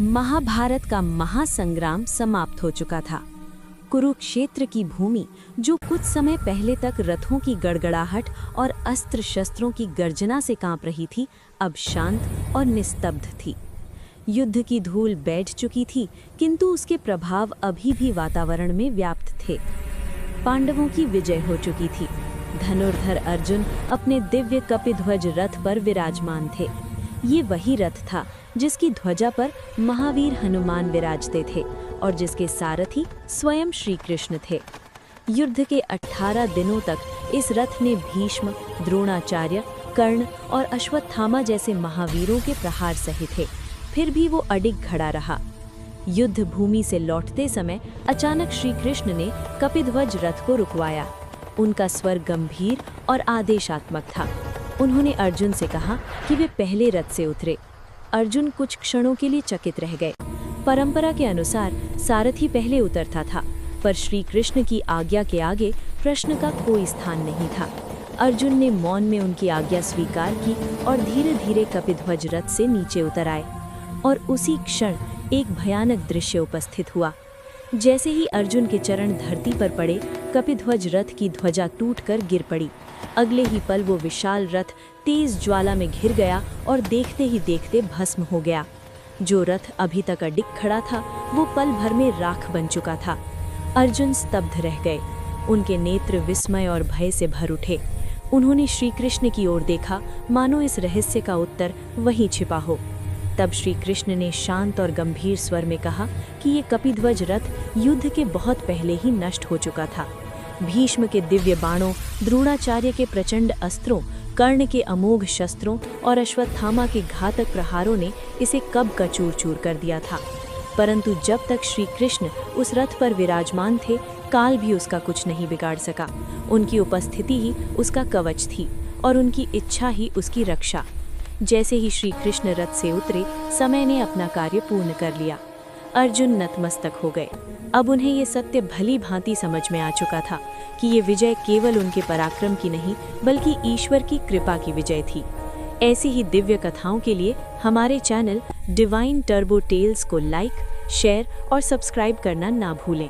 महाभारत का महासंग्राम समाप्त हो चुका था। कुरुक्षेत्र की भूमि, जो कुछ समय पहले तक रथों की गड़गड़ाहट और अस्त्र शस्त्रों की गर्जना से कांप रही थी, अब शांत और निस्तब्ध थी। युद्ध की धूल बैठ चुकी थी, किंतु उसके प्रभाव अभी भी वातावरण में व्याप्त थे। पांडवों की विजय हो चुकी थी। धनुर्धर अर्जुन अपने दिव्य कपिध्वज रथ पर विराजमान थे। ये वही रथ था जिसकी ध्वजा पर महावीर हनुमान विराजते थे और जिसके सारथी स्वयं श्री कृष्ण थे। युद्ध के 18 दिनों तक इस रथ ने भीष्म, द्रोणाचार्य, कर्ण और अश्वत्थामा जैसे महावीरों के प्रहार सहे थे, फिर भी वो अडिग खड़ा रहा। युद्ध भूमि से लौटते समय अचानक श्री कृष्ण ने कपिध्वज रथ को रुकवाया। उनका स्वर गंभीर और आदेशात्मक था। उन्होंने अर्जुन से कहा कि वे पहले रथ से उतरे। अर्जुन कुछ क्षणों के लिए चकित रह गए। परंपरा के अनुसार सारथी पहले उतरता था, पर श्री कृष्ण की आज्ञा के आगे प्रश्न का कोई स्थान नहीं था। अर्जुन ने मौन में उनकी आज्ञा स्वीकार की और धीरे धीरे कपिध्वज रथ से नीचे उतर आए। और उसी क्षण एक भयानक दृश्य उपस्थित हुआ। जैसे ही अर्जुन के चरण धरती पर पड़े, कपिध्वज रथ की ध्वजा टूटकर गिर पड़ी। अगले ही पल वो विशाल रथ तेज ज्वाला में घिर गया और देखते ही देखते भस्म हो गया। जो रथ अभी तक अडिग खड़ा था, वो पल भर में राख बन चुका था। अर्जुन स्तब्ध रह गए। उनके नेत्र विस्मय और भय से भर उठे। उन्होंने श्री कृष्ण की ओर देखा, मानो इस रहस्य का उत्तर वहीं छिपा हो। तब श्री कृष्ण ने शांत और गंभीर स्वर में कहा कि ये कपिध्वज रथ युद्ध के बहुत पहले ही नष्ट हो चुका था। भीष्म के दिव्य बाणों, द्रोणाचार्य के प्रचंड अस्त्रों, कर्ण के अमोघ शस्त्रों और अश्वत्थामा के घातक प्रहारों ने इसे कब का चूर-चूर कर दिया था। परंतु जब तक श्री कृष्ण उस रथ पर विराजमान थे, काल भी उसका कुछ नहीं बिगाड़ सका। उनकी उपस्थिति ही उसका कवच थी और उनकी इच्छा ही उसकी रक्षा। जैसे ही श्री कृष्ण रथ से उतरे, समय ने अपना कार्य पूर्ण कर लिया। अर्जुन नतमस्तक हो गए। अब उन्हें ये सत्य भली भांति समझ में आ चुका था कि ये विजय केवल उनके पराक्रम की नहीं, बल्कि ईश्वर की कृपा की विजय थी। ऐसी ही दिव्य कथाओं के लिए हमारे चैनल डिवाइन टर्बो टेल्स को लाइक, शेयर और सब्सक्राइब करना ना भूलें।